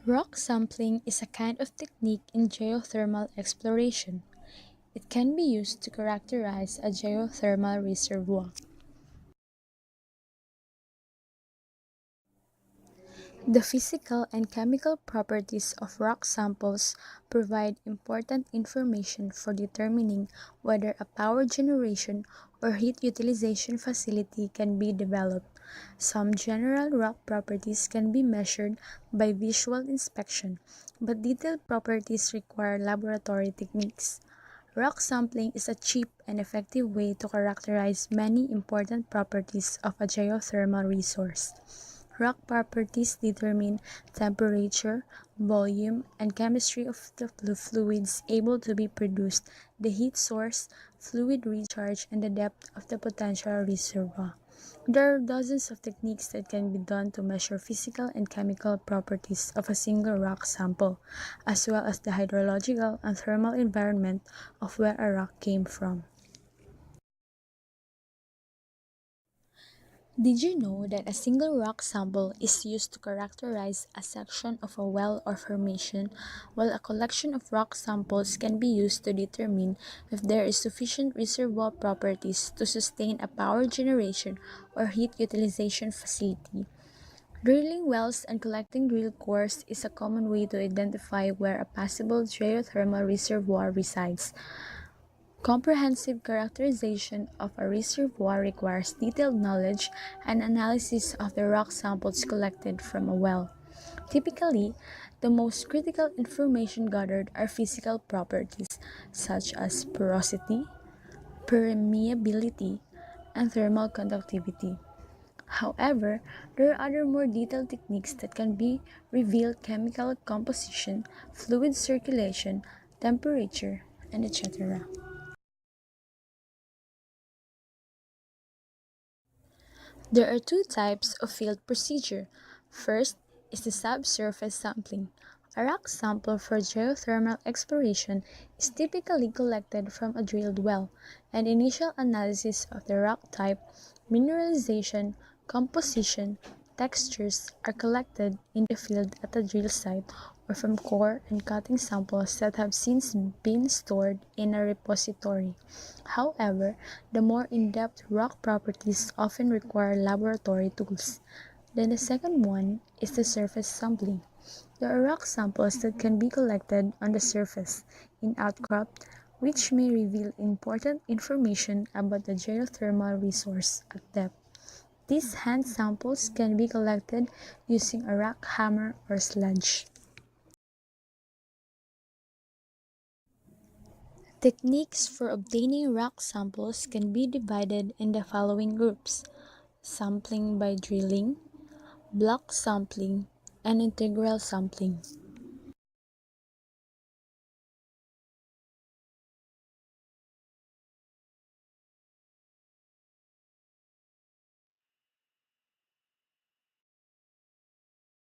Rock sampling is a kind of technique in geothermal exploration. It can be used to characterize a geothermal reservoir. The physical and chemical properties of rock samples provide important information for determining whether a power generation or heat utilization facility can be developed. Some general rock properties can be measured by visual inspection, but detailed properties require laboratory techniques. Rock sampling is a cheap and effective way to characterize many important properties of a geothermal resource. Rock properties determine temperature, volume, and chemistry of the fluids able to be produced, the heat source, fluid recharge, and the depth of the potential reservoir. There are dozens of techniques that can be done to measure physical and chemical properties of a single rock sample, as well as the hydrological and thermal environment of where a rock came from. Did you know that a single rock sample is used to characterize a section of a well or formation, while a collection of rock samples can be used to determine if there is sufficient reservoir properties to sustain a power generation or heat utilization facility? Drilling wells and collecting drill cores is a common way to identify where a possible geothermal reservoir resides. Comprehensive characterization of a reservoir requires detailed knowledge and analysis of the rock samples collected from a well. Typically, the most critical information gathered are physical properties such as porosity, permeability, and thermal conductivity. However, there are other more detailed techniques that can be reveal chemical composition, fluid circulation, temperature, and etc. There are two types of field procedure. First is the subsurface sampling. A rock sample for geothermal exploration is typically collected from a drilled well, and initial analysis of the rock type, mineralization, composition, textures are collected in the field at the drill site or from core and cutting samples that have since been stored in a repository. However, the more in-depth rock properties often require laboratory tools. Then the second one is the surface sampling. There are rock samples that can be collected on the surface, in outcrop, which may reveal important information about the geothermal resource at depth. These hand samples can be collected using a rock hammer or sledge. Techniques for obtaining rock samples can be divided in the following groups: sampling by drilling, block sampling, and integral sampling.